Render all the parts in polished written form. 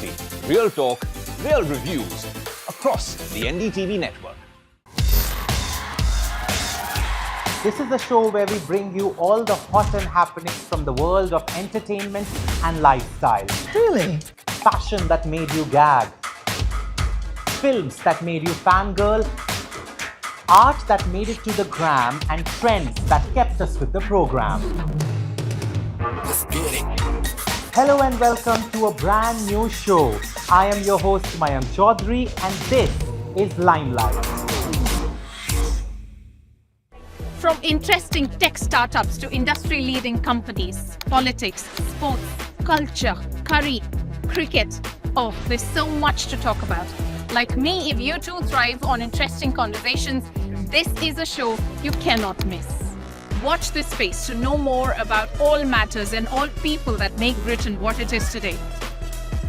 tapestry. Real talk, real reviews across the NDTV network. This is the show where we bring you all the hot and happenings from the world of entertainment and lifestyle. Really? Fashion that made you gag. Films that made you fangirl. Art that made it to the gram, and trends that kept us with the program. Let's get it. Hello and welcome to a brand new show. I am your host Mayank Chaudhary and this is Limelight. From interesting tech startups to industry-leading companies, politics, sports, culture, curry, cricket. Oh, there's so much to talk about. Like me, if you too thrive on interesting conversations, this is a show you cannot miss. Watch this space to know more about all matters and all people that make Britain what it is today.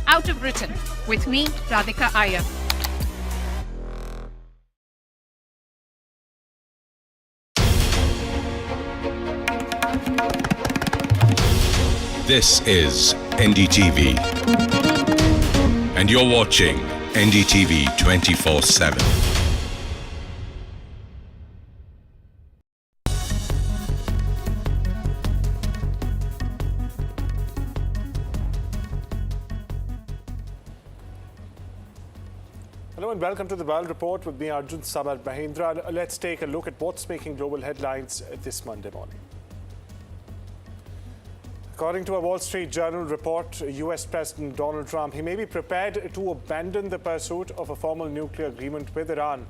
Out of Britain, with me, Radhika Iyer. This is NDTV, and you're watching NDTV 24/7. Hello and welcome to the World Report with me, Arjun, Samar, Mahendran. Let's take a look at what's making global headlines this Monday morning. According to a Wall Street Journal report, US President Donald Trump, he may be prepared to abandon the pursuit of a formal nuclear agreement with Iran.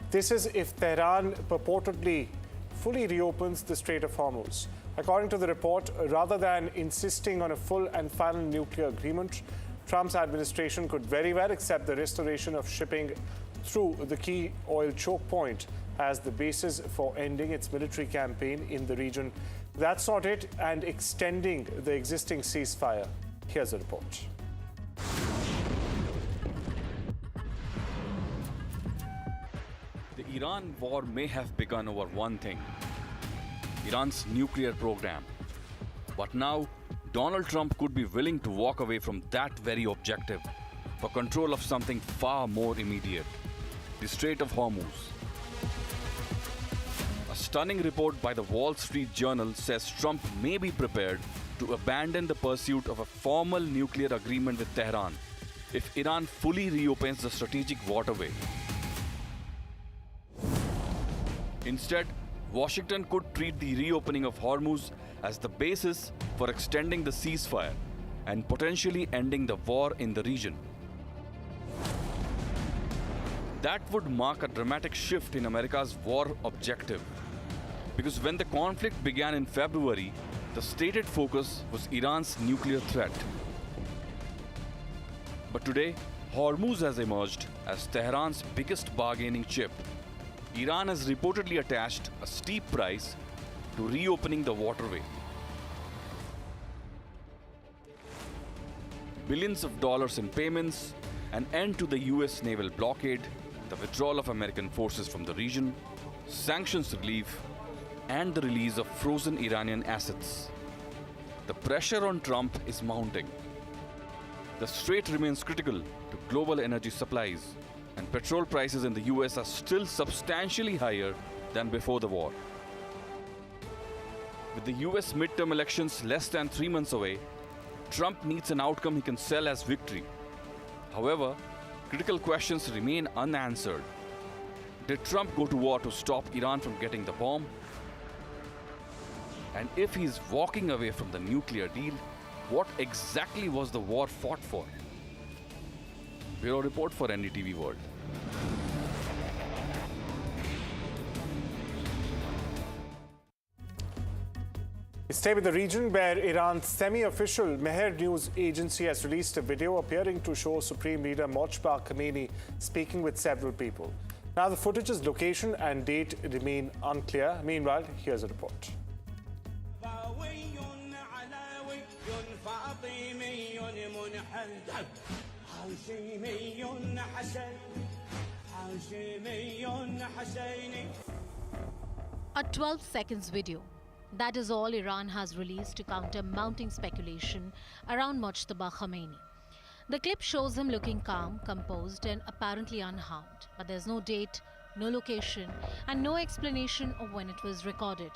This is if Tehran purportedly fully reopens the Strait of Hormuz. According to the report, rather than insisting on a full and final nuclear agreement, Trump's administration could very well accept the restoration of shipping through the key oil choke point as the basis for ending its military campaign in the region. That's not it, and extending the existing ceasefire. Here's a report. The Iran war may have begun over one thing: Iran's nuclear program. But now, Donald Trump could be willing to walk away from that very objective for control of something far more immediate: the Strait of Hormuz. A stunning report by the Wall Street Journal says Trump may be prepared to abandon the pursuit of a formal nuclear agreement with Tehran if Iran fully reopens the strategic waterway. Instead, Washington could treat the reopening of Hormuz as the basis for extending the ceasefire and potentially ending the war in the region. That would mark a dramatic shift in America's war objective, because when the conflict began in February, the stated focus was Iran's nuclear threat. But today, Hormuz has emerged as Tehran's biggest bargaining chip. Iran has reportedly attached a steep price to reopening the waterway. Billions of dollars in payments, an end to the US naval blockade, the withdrawal of American forces from the region, sanctions relief, and the release of frozen Iranian assets. The pressure on Trump is mounting. The strait remains critical to global energy supplies, and petrol prices in the US are still substantially higher than before the war. With the US midterm elections less than 3 months away, Trump needs an outcome he can sell as victory. However, critical questions remain unanswered. Did Trump go to war to stop Iran from getting the bomb? And if he's walking away from the nuclear deal, what exactly was the war fought for? Bureau Report for NDTV World. Stay with the region where Iran's semi-official Mehr news agency has released a video appearing to show Supreme Leader Mojtaba Khomeini speaking with several people. Now, the footage's location and date remain unclear. Meanwhile, here's a report. A 12 seconds video. That is all Iran has released to counter mounting speculation around Mojtaba Khomeini. The clip shows him looking calm, composed, and apparently unharmed. But there's no date, no location, and no explanation of when it was recorded.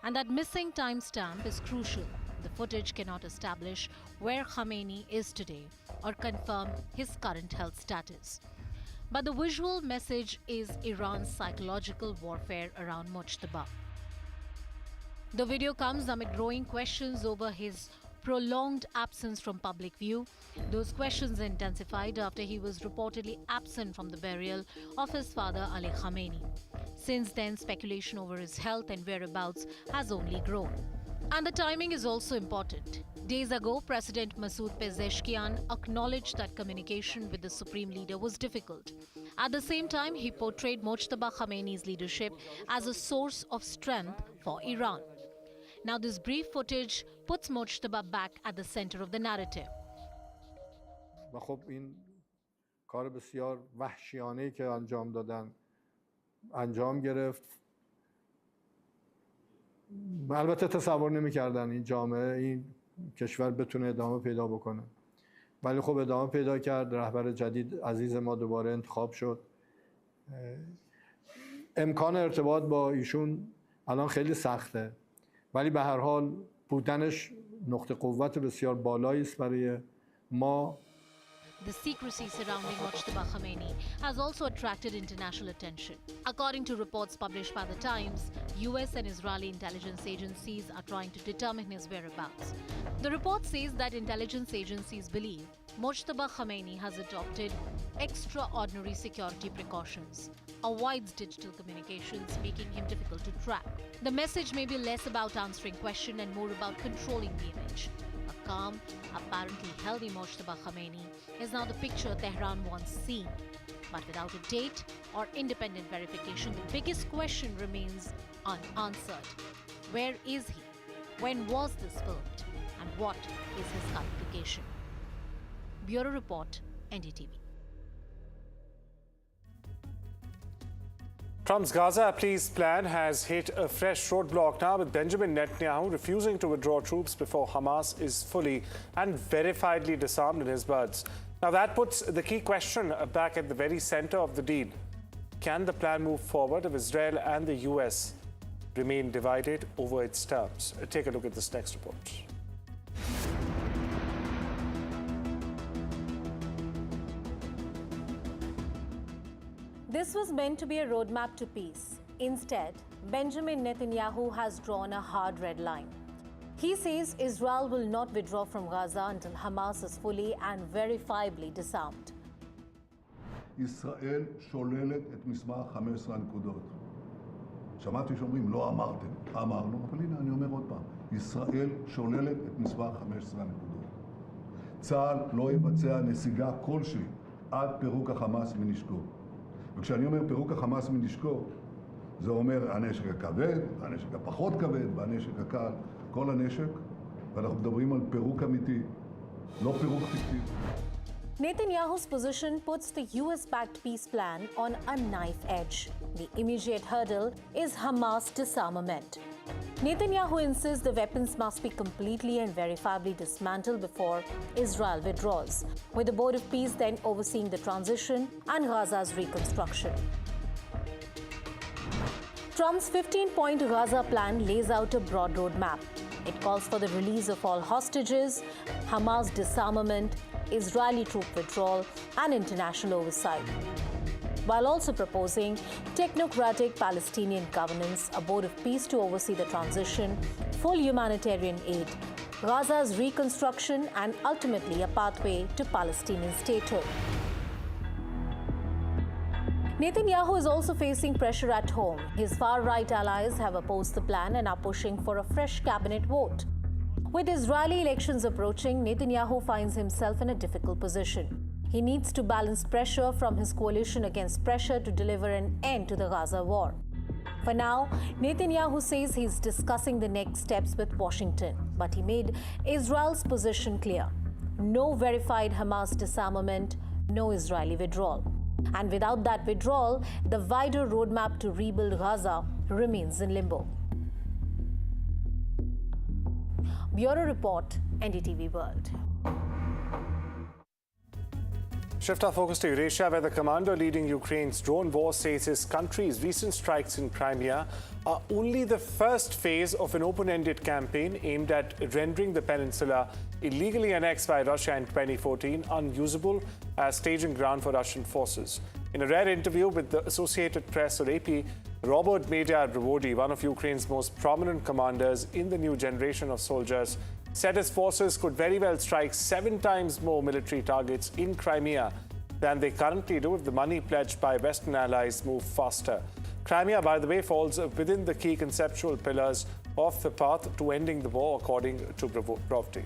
And that missing timestamp is crucial. The footage cannot establish where Khamenei is today or confirm his current health status. But the visual message is Iran's psychological warfare around Mojtaba. The video comes amid growing questions over his prolonged absence from public view. Those questions intensified after he was reportedly absent from the burial of his father Ali Khamenei. Since then, speculation over his health and whereabouts has only grown. And the timing is also important. Days ago, President Masoud Pezeshkian acknowledged that communication with the supreme leader was difficult. At the same time, he portrayed Mojtaba Khamenei's leadership as a source of strength for Iran. Now, this brief footage puts Mojtaba back at the center of the narrative. و خب این کار بسیار وحشیانه‌ای که انجام دادن انجام گرفت. البته تصور نمی‌کردن این جامعه این کشور بتونه ادامه پیدا بکنه. ولی خب ادامه پیدا کرد. رهبر جدید عزیز ما دوباره انتخاب شد. امکان ارتباط با ایشون الان خیلی سخته. ولی به هر حال بودنش نقطه قوت بسیار بالایی است برای ما. The secrecy surrounding Mojtaba Khamenei has also attracted international attention. According to reports published by The Times, US and Israeli intelligence agencies are trying to determine his whereabouts. The report says that intelligence agencies believe Mojtaba Khamenei has adopted extraordinary security precautions, avoids digital communications, making him difficult to track. The message may be less about answering questions and more about controlling the image. A calm, apparently healthy Mojtaba Khamenei is now the picture Tehran once seen. But without a date or independent verification, the biggest question remains unanswered. Where is he? When was this filmed? And what is his current location? Bureau Report, NDTV. Trump's Gaza peace plan has hit a fresh roadblock now, with Benjamin Netanyahu refusing to withdraw troops before Hamas is fully and verifiedly disarmed, in his words. Now that puts the key question back at the very center of the deal. Can the plan move forward if Israel and the US remain divided over its terms? Take a look at this next report. This was meant to be a roadmap to peace. Instead, Benjamin Netanyahu has drawn a hard red line. He says Israel will not withdraw from Gaza until Hamas is fully and verifiably disarmed. ישראל שוללת את מסמך 15 הנקודות. שמעתי שאומרים, לא אמרתם. אמרנו, אבל הנה אני אומר עוד פעם. ישראל שוללת את מסמך 15 הנקודות. צה"ל לא יבצע נסיגה כלשהי עד פירוק החמאס מנשקו. וכשאני אומר פירוק החמאס מנשקו, זה אומר הנשק הכבד, הנשק הפחות כבד והנשק הקל, כל הנשק, ואנחנו מדברים על פירוק אמיתי, לא פירוק פיקטיבי. Netanyahu's position puts the US-backed peace plan on a knife edge. The immediate hurdle is Hamas disarmament. Netanyahu insists the weapons must be completely and verifiably dismantled before Israel withdraws, with the Board of Peace then overseeing the transition and Gaza's reconstruction. Trump's 15-point Gaza plan lays out a broad roadmap. It calls for the release of all hostages, Hamas disarmament, Israeli troop withdrawal, and international oversight, while also proposing technocratic Palestinian governance, a board of peace to oversee the transition, full humanitarian aid, Gaza's reconstruction, and ultimately a pathway to Palestinian statehood. Netanyahu is also facing pressure at home. His far-right allies have opposed the plan and are pushing for a fresh cabinet vote. With Israeli elections approaching, Netanyahu finds himself in a difficult position. He needs to balance pressure from his coalition against pressure to deliver an end to the Gaza war. For now, Netanyahu says he's discussing the next steps with Washington, but he made Israel's position clear. No verified Hamas disarmament, no Israeli withdrawal. And without that withdrawal, the wider roadmap to rebuild Gaza remains in limbo. Bureau Report, NDTV World. Shift our focus to Eurasia, where the commander leading Ukraine's drone war says his country's recent strikes in Crimea are only the first phase of an open-ended campaign aimed at rendering the peninsula, illegally annexed by Russia in 2014, unusable as staging ground for Russian forces. In a rare interview with the Associated Press or AP, Robert Medya-Revodi, one of Ukraine's most prominent commanders in the new generation of soldiers, said his forces could very well strike 7 times more military targets in Crimea than they currently do if the money pledged by Western allies move faster. Crimea, by the way, falls within the key conceptual pillars of the path to ending the war, according to Revodi.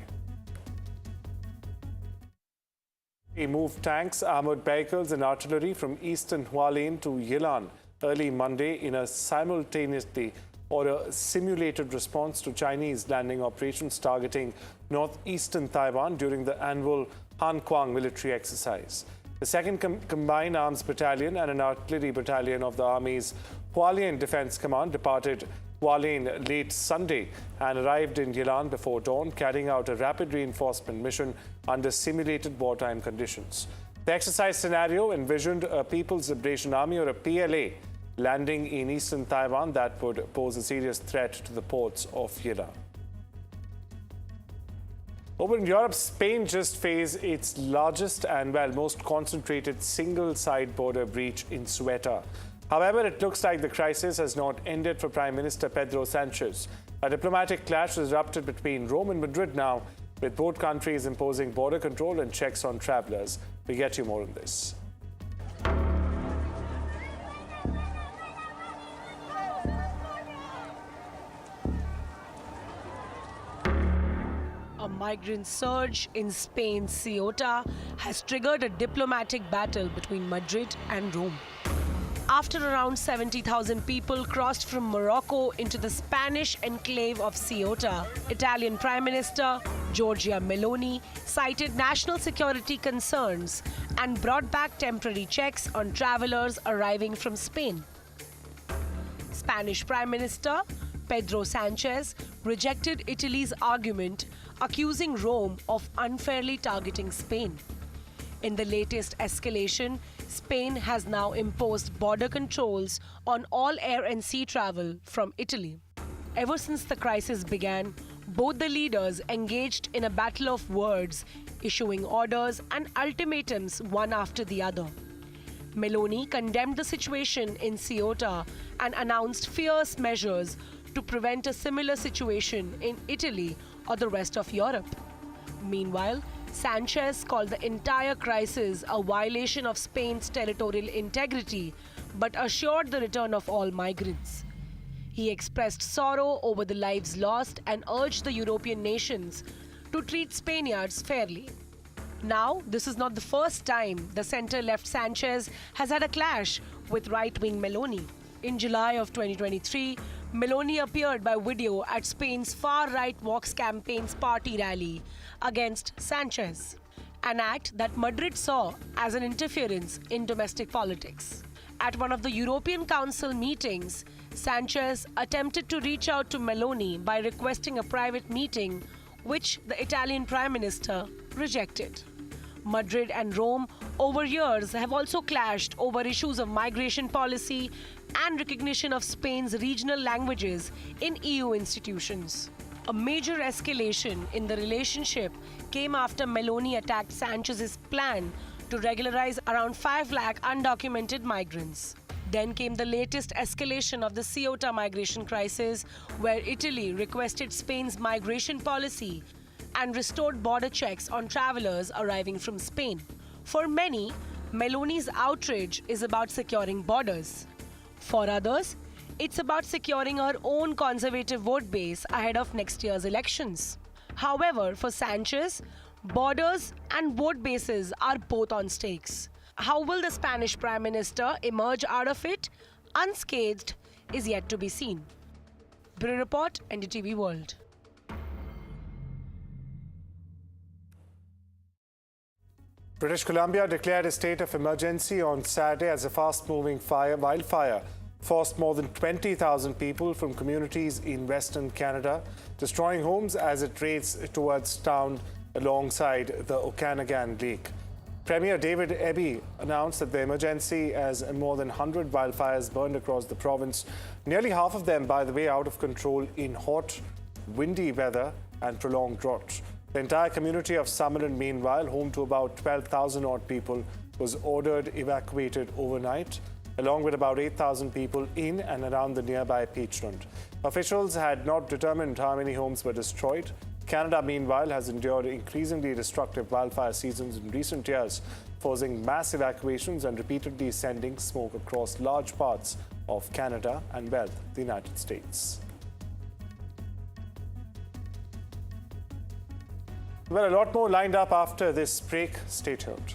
He moved tanks, armored vehicles and artillery from eastern Hualien to Yilan early Monday in a simultaneously or a simulated response to Chinese landing operations targeting northeastern Taiwan during the annual Hankwang military exercise. The 2nd Combined Arms Battalion and an artillery battalion of the Army's Hualien Defense Command departed Hualien late Sunday and arrived in Yilan before dawn, carrying out a rapid reinforcement mission under simulated wartime conditions. The exercise scenario envisioned a People's Liberation Army or a PLA landing in eastern Taiwan that would pose a serious threat to the ports of Yilan. Over in Europe, Spain just faced its largest and, well, most concentrated single-side border breach in Ceuta. However, it looks like the crisis has not ended for Prime Minister Pedro Sanchez. A diplomatic clash has erupted between Rome and Madrid now, with both countries imposing border control and checks on travelers. We get you more on this. A migrant surge in Spain's Ceuta has triggered a diplomatic battle between Madrid and Rome. After around 70,000 people crossed from Morocco into the Spanish enclave of Ceuta, Italian Prime Minister Giorgia Meloni cited national security concerns and brought back temporary checks on travelers arriving from Spain. Spanish Prime Minister Pedro Sanchez rejected Italy's argument, accusing Rome of unfairly targeting Spain. In the latest escalation, Spain has now imposed border controls on all air and sea travel from Italy. Ever since the crisis began, both the leaders engaged in a battle of words, issuing orders and ultimatums one after the other. Meloni condemned the situation in Ceuta and announced fierce measures to prevent a similar situation in Italy or the rest of Europe. Meanwhile, Sanchez called the entire crisis a violation of Spain's territorial integrity, but assured the return of all migrants. He expressed sorrow over the lives lost and urged the European nations to treat Spaniards fairly. Now, this is not the first time the centre-left Sanchez has had a clash with right-wing Meloni. In July of 2023, Meloni appeared by video at Spain's far-right Vox campaign's party rally against Sanchez, an act that Madrid saw as an interference in domestic politics. At one of the European Council meetings, Sanchez attempted to reach out to Meloni by requesting a private meeting, which the Italian Prime Minister rejected. Madrid and Rome over years have also clashed over issues of migration policy and recognition of Spain's regional languages in EU institutions. A major escalation in the relationship came after Meloni attacked Sanchez's plan to regularize around 5 lakh undocumented migrants. Then came the latest escalation of the Ceuta migration crisis, where Italy requested Spain's migration policy and restored border checks on travelers arriving from Spain. For many, Meloni's outrage is about securing borders. For others, it's about securing her own conservative vote base ahead of next year's elections. However, for Sanchez, borders and vote bases are both on stakes. How will the Spanish Prime Minister emerge out of it unscathed is yet to be seen. Bureau Report, NDTV World. British Columbia declared a state of emergency on Saturday as a fast-moving wildfire forced more than 20,000 people from communities in Western Canada, destroying homes as it raced towards town alongside the Okanagan Lake. Premier David Eby announced that the emergency as more than 100 wildfires burned across the province. Nearly half of them, by the way, out of control in hot, windy weather and prolonged drought. The entire community of Samar, meanwhile, home to about 12,000 odd people, was ordered evacuated overnight, along with about 8,000 people in and around the nearby Peachland. Officials had not determined how many homes were destroyed. Canada, meanwhile, has endured increasingly destructive wildfire seasons in recent years, forcing mass evacuations and repeatedly sending smoke across large parts of Canada and, well, the United States. Well, a lot more lined up after this break. Stay tuned.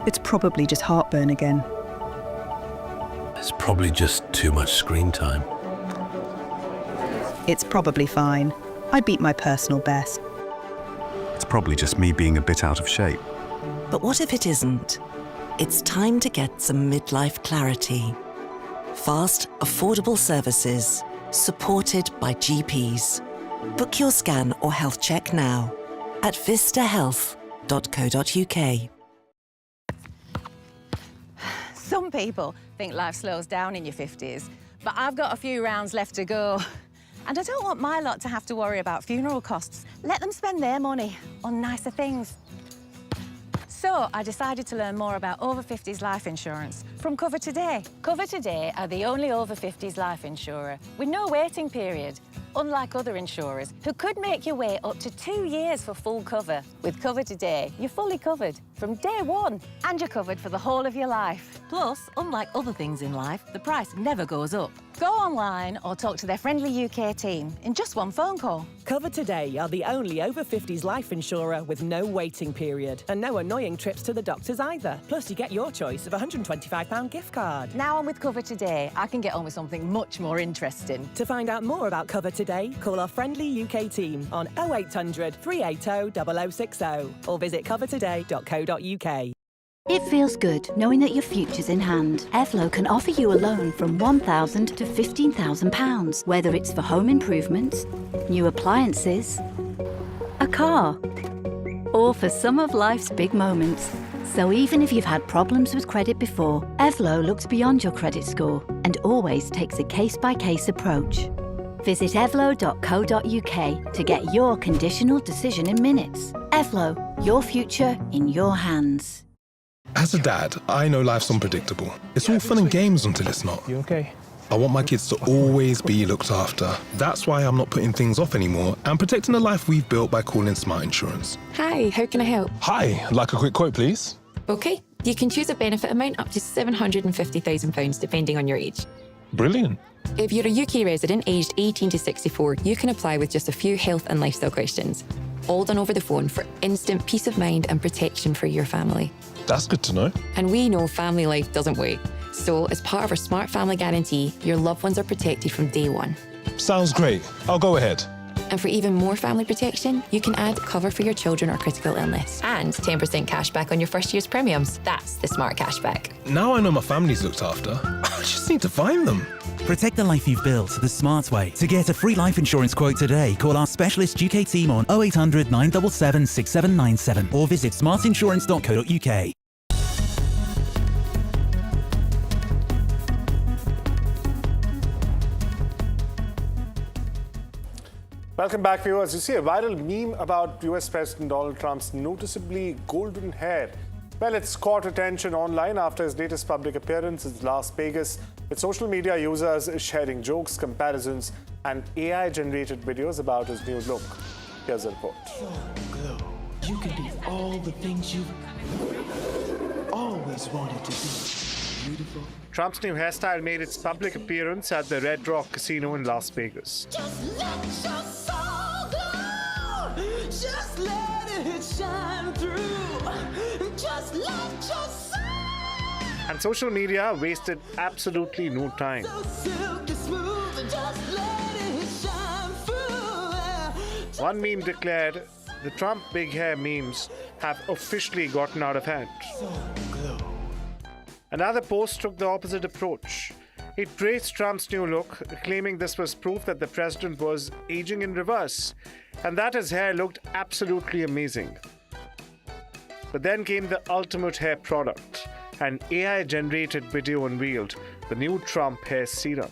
It's probably just heartburn again. It's probably just too much screen time. It's probably fine. I beat my personal best. It's probably just me being a bit out of shape. But what if it isn't? It's time to get some midlife clarity. Fast, affordable services, supported by GPs. Book your scan or health check now at vistahealth.co.uk. Some people think life slows down in your 50s, but I've got a few rounds left to go. And I don't want my lot to have to worry about funeral costs. Let them spend their money on nicer things. So I decided to learn more about over 50s life insurance from Cover Today. Cover Today are the only over 50s life insurer with no waiting period, unlike other insurers who could make you wait up to 2 years for full cover. With Cover Today, you're fully covered from day one, and you're covered for the whole of your life. Plus, unlike other things in life, the price never goes up. Go online or talk to their friendly UK team in just one phone call. Cover Today are the only over 50s life insurer with no waiting period and no annoying trips to the doctors either. Plus, you get your choice of a £125 gift card. Now I'm with Cover Today, I can get on with something much more interesting. To find out more about Cover Today, call our friendly UK team on 0800 380 0060 or visit covertoday.co.uk. It feels good knowing that your future's in hand. Evlo can offer you a loan from £1,000 to £15,000, whether it's for home improvements, new appliances, a car, or for some of life's big moments. So even if you've had problems with credit before, Evlo looks beyond your credit score and always takes a case-by-case approach. Visit evlo.co.uk to get your conditional decision in minutes. Evlo, your future in your hands. As a dad, I know life's unpredictable. It's all fun and games until it's not. You okay? I want my kids to always be looked after. That's why I'm not putting things off anymore and protecting the life we've built by calling Smart Insurance. Hi, how can I help? Hi, like a quick quote, please. Okay, you can choose a benefit amount up to £750,000 depending on your age. Brilliant. If you're a UK resident aged 18 to 64, you can apply with just a few health and lifestyle questions. All done over the phone for instant peace of mind and protection for your family. That's good to know. And we know family life doesn't wait. So as part of our Smart Family Guarantee, your loved ones are protected from day one. Sounds great. I'll go ahead. And for even more family protection, you can add cover for your children or critical illness. And 10% cash back on your first year's premiums. That's the Smart Cashback. Now I know my family's looked after. I just need to find them. Protect the life you've built the smart way. To get a free life insurance quote today, call our specialist UK team on 0800 977 6797 or visit smartinsurance.co.uk. Welcome back, viewers. You see a viral meme about US President Donald Trump's noticeably golden hair. Well, it's caught attention online after his latest public appearance in Las Vegas, with social media users sharing jokes, comparisons, and AI-generated videos about his new look. Here's a report. Glow. You can be all the things you've always wanted to be. Beautiful. Trump's new hairstyle made its public appearance at the Red Rock Casino in Las Vegas. Just let your soul glow. Just let it shine through. Just let your soul. And social media wasted absolutely no time. So silky smooth and just let it shine through. One meme declared, the Trump big hair memes have officially gotten out of hand. So glow. Another post took the opposite approach. It praised Trump's new look, claiming this was proof that the president was aging in reverse and that his hair looked absolutely amazing. But then came the ultimate hair product. An AI-generated video unveiled the new Trump hair serum.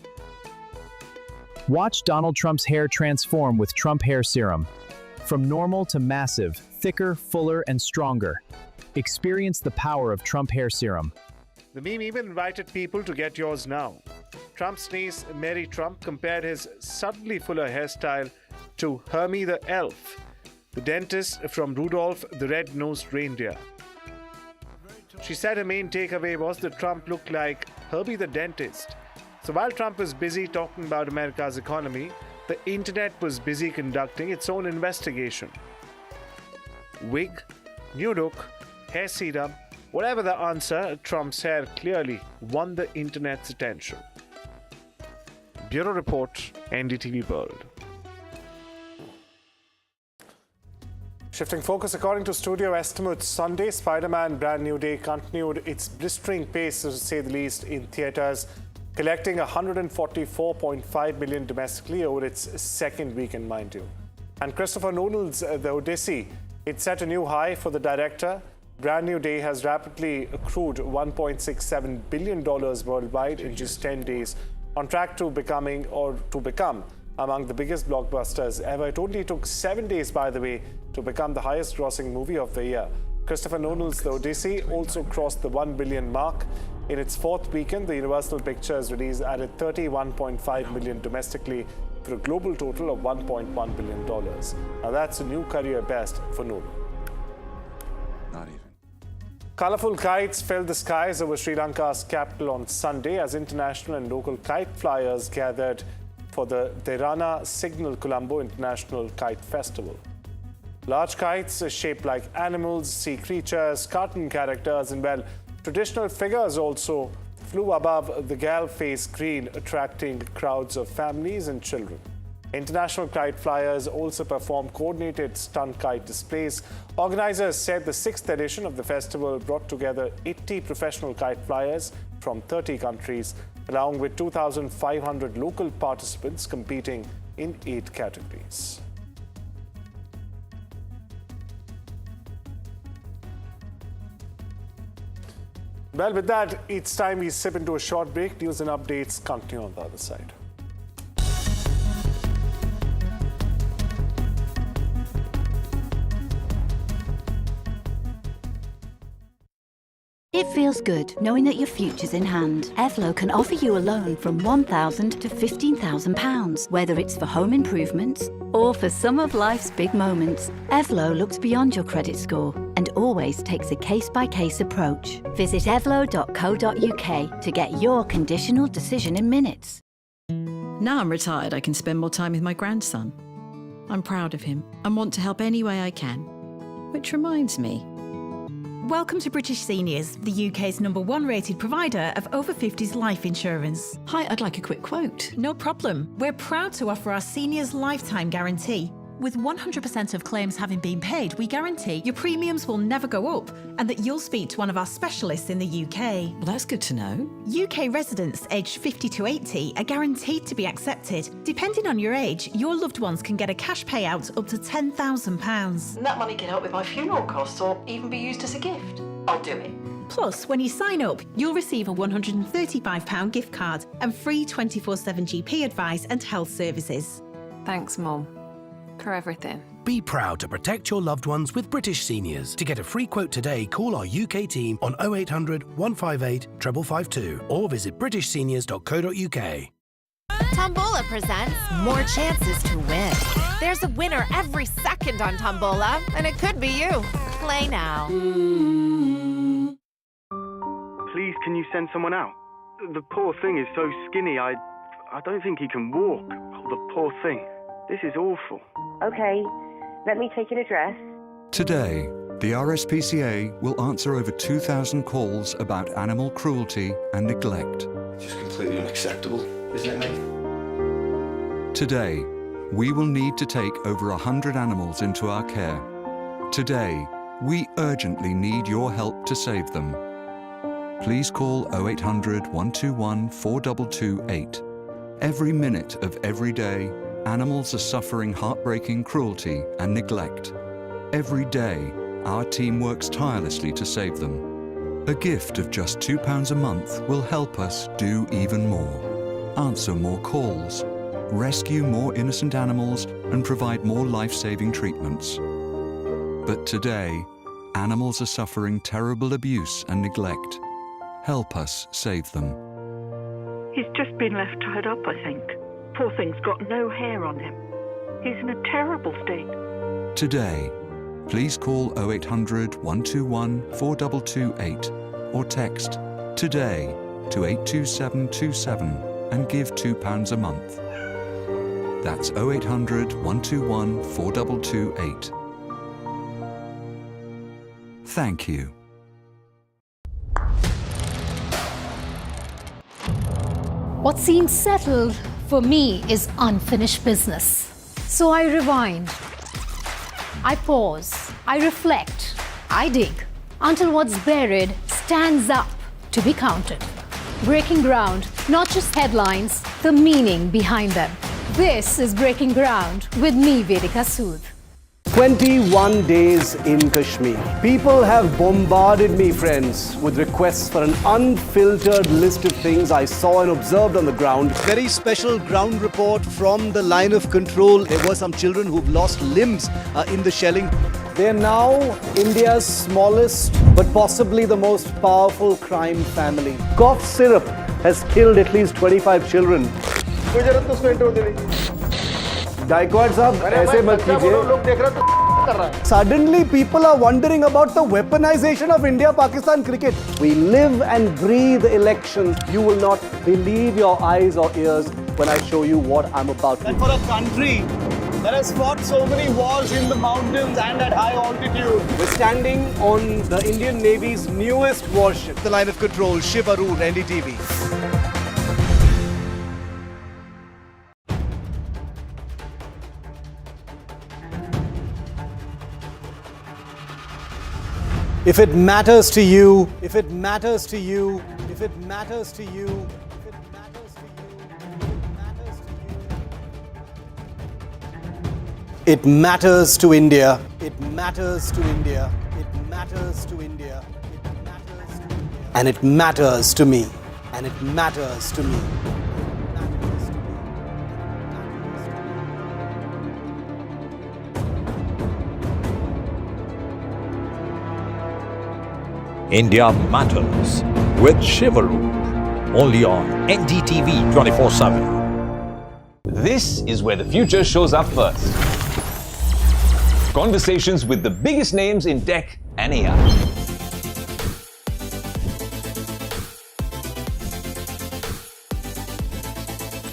Watch Donald Trump's hair transform with Trump Hair Serum. From normal to massive, thicker, fuller, and stronger. Experience the power of Trump Hair Serum. The meme even invited people to get yours now. Trump's niece, Mary Trump, compared his subtly fuller hairstyle to Hermie the elf, the dentist from Rudolph the Red-Nosed Reindeer. She said her main takeaway was that Trump looked like Herbie the dentist. So while Trump was busy talking about America's economy, the internet was busy conducting its own investigation. Wig, new look, hair serum, whatever the answer, Trump's hair clearly won the internet's attention. Bureau Report, NDTV World. Shifting focus, according to studio estimates, Sunday, Spider-Man Brand New Day continued its blistering pace, to say the least, in theatres, collecting $144.5 million domestically over its second weekend, mind you. And Christopher Nolan's The Odyssey, it set a new high for the director. Brand New Day has rapidly accrued $1.67 billion worldwide in just 10 days, on track to become among the biggest blockbusters ever. It only took 7 days, by the way, to become the highest grossing movie of the year. Christopher Nolan's The Odyssey also crossed the 1 billion mark. In its fourth weekend, the Universal Pictures release added $31.5 million domestically for a global total of $1.1 billion. Now that's a new career best for Nolan. Not even. Colourful kites filled the skies over Sri Lanka's capital on Sunday as international and local kite flyers gathered for the Derana Signal Colombo International Kite Festival. Large kites shaped like animals, sea creatures, cartoon characters, and, well, traditional figures also flew above the Gal-face green, attracting crowds of families and children. International kite flyers also performed coordinated stunt kite displays. Organizers said the 6th edition of the festival brought together 80 professional kite flyers from 30 countries, along with 2,500 local participants competing in 8 categories. Well, with that, it's time we sip into a short break. News and updates continue on the other side. It feels good knowing that your future's in hand. Evlo can offer you a loan from £1,000 to £15,000, whether it's for home improvements or for some of life's big moments. Evlo looks beyond your credit score and always takes a case-by-case approach. Visit evlo.co.uk to get your conditional decision in minutes. Now I'm retired, I can spend more time with my grandson. I'm proud of him and want to help any way I can. Which reminds me, welcome to British Seniors, the UK's #1 rated provider of over 50s life insurance. Hi, I'd like a quick quote. No problem. We're proud to offer our seniors lifetime guarantee. With 100% of claims having been paid, we guarantee your premiums will never go up and that you'll speak to one of our specialists in the UK. Well, that's good to know. UK residents aged 50 to 80 are guaranteed to be accepted. Depending on your age, your loved ones can get a cash payout up to £10,000. And that money can help with my funeral costs or even be used as a gift. I'll do it. Plus, when you sign up, you'll receive a £135 gift card and free 24/7 GP advice and health services. Thanks, Mum, for everything. Be proud to protect your loved ones with British Seniors. To get a free quote today, call our UK team on 0800 158 552 or visit britishseniors.co.uk. Tombola presents More Chances to Win. There's a winner every second on Tombola, and it could be you. Play now. Please, can you send someone out? The poor thing is so skinny, I don't think he can walk. Oh, the poor thing. This is awful. Okay, let me take an address. Today, the RSPCA will answer over 2,000 calls about animal cruelty and neglect. Just completely unacceptable, isn't it, mate? Today, we will need to take over 100 animals into our care. Today, we urgently need your help to save them. please call 0800 121 4228. Every minute of every day, animals are suffering heartbreaking cruelty and neglect. Every day, our team works tirelessly to save them. A gift of just £2 a month will help us do even more. Answer more calls, rescue more innocent animals, and provide more life-saving treatments. But today, animals are suffering terrible abuse and neglect. Help us save them. He's just been left tied up, I think. Poor thing's got no hair on him. He's in a terrible state. Today, please call 0800 121 4228 or text TODAY to 82727 and give £2 a month. That's 0800 121 4228. Thank you. What seems settled for me is unfinished business. So I rewind. I pause. I reflect. I dig until what's buried stands up to be counted. Breaking ground, not just headlines, the meaning behind them. This is Breaking Ground with me, Vedika Sood. 21 days in Kashmir. People have bombarded me, friends, with requests for an unfiltered list of things I saw and observed on the ground. Very special ground report from the line of control. There were some children who've lost limbs in the shelling. They're now India's smallest, but possibly the most powerful crime family. Cough syrup has killed at least 25 children. Gaikwad sahab, aise mat kijiye. Suddenly people are wondering about the weaponization of India-Pakistan cricket. We live and breathe elections. You will not believe your eyes or ears when I show you what I'm about to do. And for a country that has fought so many wars in the mountains and at high altitude, we're standing on the Indian Navy's newest warship, the line of control, Shivarur, NDTV. If it matters to you, if it matters to you, if it matters to you, if it matters to you, it matters to India. It matters to India. It matters to India. It matters to India. And it matters to me. And it matters to me. India Matters with Shivarur, only on NDTV 24/7. This is where the future shows up first. Conversations with the biggest names in tech and AI.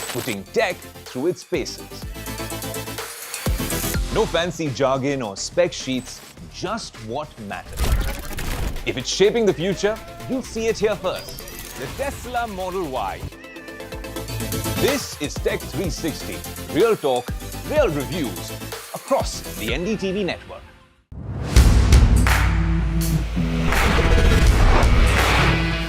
Putting tech through its paces. No fancy jargon or spec sheets, just what matters. If it's shaping the future, you'll see it here first. The Tesla Model Y. This is Tech 360. Real talk, real reviews across the NDTV network.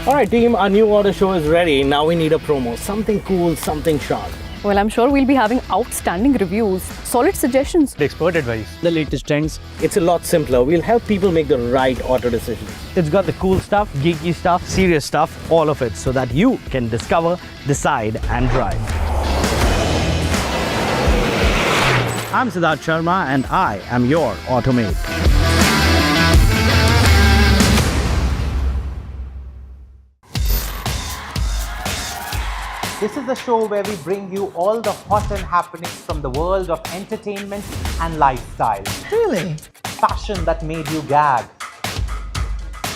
Alright team, our new order show is ready. Now we need a promo. Something cool, something sharp. Well, I'm sure we'll be having outstanding reviews, solid suggestions, Expert advice, the latest trends. It's a lot simpler. We'll help people make the right auto decisions. It's got the cool stuff, geeky stuff, serious stuff, all of it, so that you can discover, decide and drive. I'm Siddharth Sharma and I am your Automate. This is the show where we bring you all the hot and happenings from the world of entertainment and lifestyle. Really? Fashion that made you gag.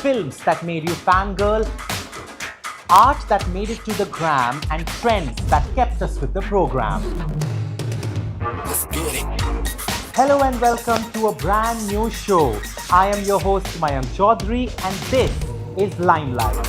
Films that made you fangirl. Art that made it to the gram, and trends that kept us with the program. Hello and welcome to a brand new show. I am your host Mayank Chaudhary and this is Limelight.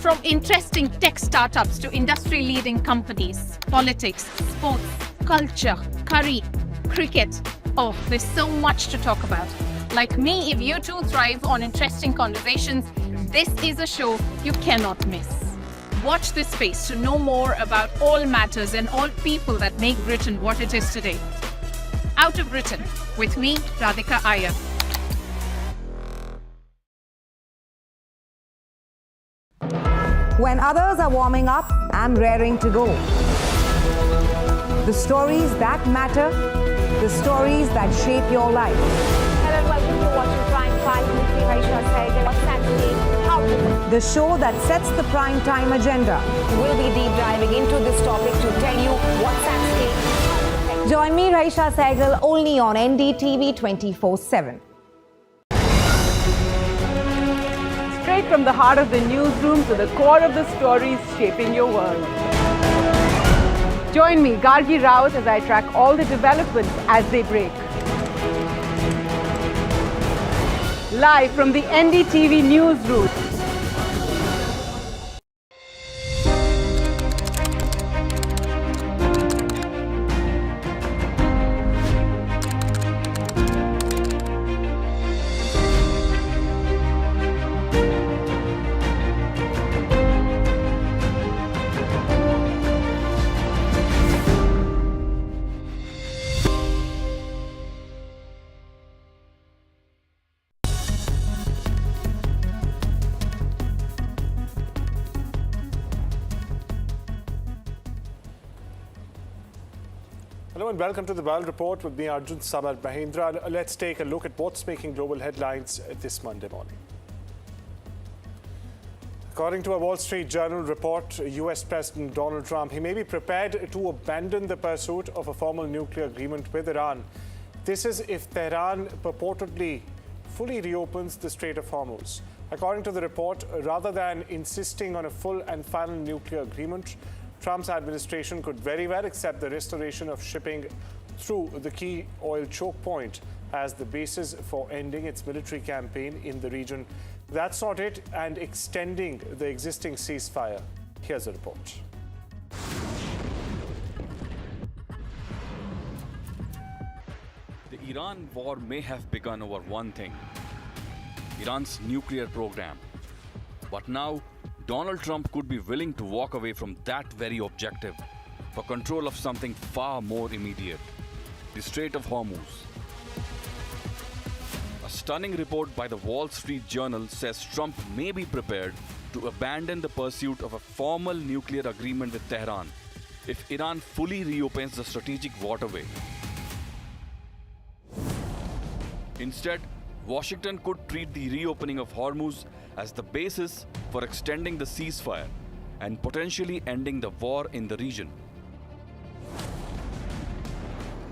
From interesting tech startups to industry-leading companies, politics, sports, culture, curry, cricket. Oh, there's so much to talk about. Like me, if you too thrive on interesting conversations, this is a show you cannot miss. Watch this space to know more about all matters and all people that make Britain what it is today. Out of Britain, with me, Radhika Iyer. When others are warming up, I'm raring to go. The stories that matter, the stories that shape your life. Hello and welcome to watching Prime 5 with me, Raisha Sehgal. What's happening? How to... The show that sets the prime time agenda. We'll be deep diving into this topic to tell you what's at stake. Join me, Raisha Sehgal, only on NDTV 24/7. Straight from the heart of the newsroom to the core of the stories shaping your world. Join me, Gargi Raut, as I track all the developments as they break. Live from the NDTV newsroom. Hello and welcome to the World Report with me, Arjun, Samar, Mahendran. Let's take a look at what's making global headlines this Monday morning. According to a Wall Street Journal report, US President Donald Trump, he may be prepared to abandon the pursuit of a formal nuclear agreement with Iran. This is if Tehran purportedly fully reopens the Strait of Hormuz. According to the report, rather than insisting on a full and final nuclear agreement, Trump's administration could very well accept the restoration of shipping through the key oil choke point as the basis for ending its military campaign in the region. That's not it, and extending the existing ceasefire. Here's a report. The Iran war may have begun over one thing: Iran's nuclear program. But now, Donald Trump could be willing to walk away from that very objective for control of something far more immediate: the Strait of Hormuz. A stunning report by the Wall Street Journal says Trump may be prepared to abandon the pursuit of a formal nuclear agreement with Tehran if Iran fully reopens the strategic waterway. Instead, Washington could treat the reopening of Hormuz as the basis for extending the ceasefire and potentially ending the war in the region.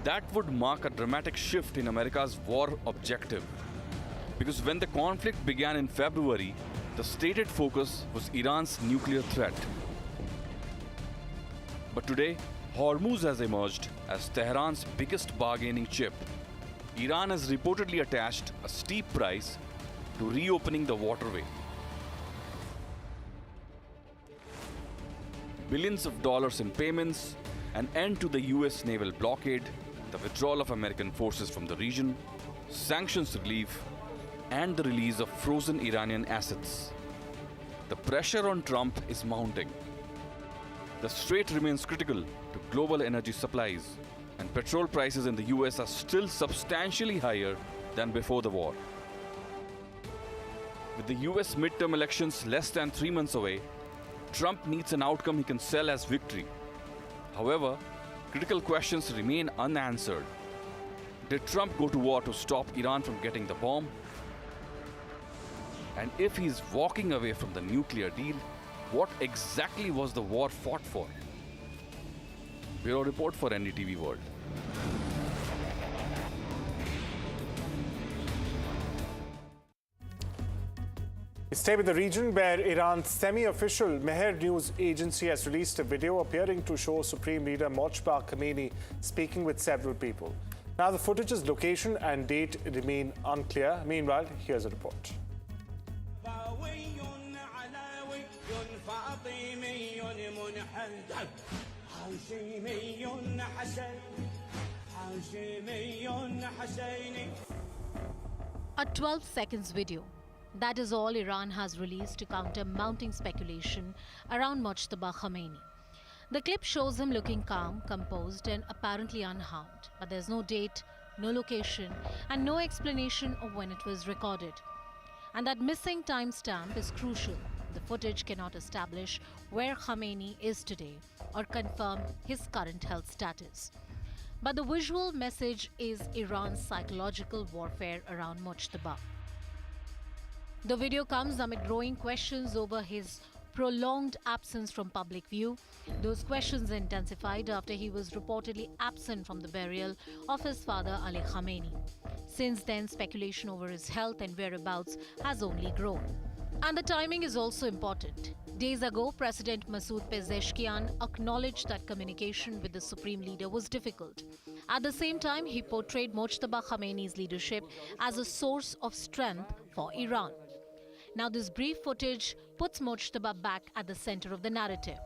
That would mark a dramatic shift in America's war objective, because when the conflict began in February, the stated focus was Iran's nuclear threat. But today, Hormuz has emerged as Tehran's biggest bargaining chip. Iran has reportedly attached a steep price to reopening the waterway. Billions of dollars in payments, an end to the US naval blockade, the withdrawal of American forces from the region, sanctions relief, and the release of frozen Iranian assets. The pressure on Trump is mounting. The strait remains critical to global energy supplies, and petrol prices in the US are still substantially higher than before the war. With the US midterm elections less than 3 months away, Trump needs an outcome he can sell as victory. However, critical questions remain unanswered. Did Trump go to war to stop Iran from getting the bomb? And if he's walking away from the nuclear deal, what exactly was the war fought for? Bureau Report for NDTV World. Stay with the region, where Iran's semi-official Mehr news agency has released a video appearing to show Supreme Leader Mojtaba Khamenei speaking with several people. Now, the footage's location and date remain unclear. Meanwhile, here's a report. A 12 seconds video. That is all Iran has released to counter mounting speculation around Mojtaba Khamenei. The clip shows him looking calm, composed and apparently unharmed. But there's no date, no location and no explanation of when it was recorded. And that missing timestamp is crucial. The footage cannot establish where Khamenei is today or confirm his current health status. But the visual message is Iran's psychological warfare around Mojtaba. The video comes amid growing questions over his prolonged absence from public view. Those questions intensified after he was reportedly absent from the burial of his father Ali Khamenei. Since then, speculation over his health and whereabouts has only grown. And the timing is also important. Days ago, President Masoud Pezeshkian acknowledged that communication with the supreme leader was difficult. At the same time, he portrayed Mojtaba Khamenei's leadership as a source of strength for Iran. Now, this brief footage puts Mojtaba back at the center of the narrative.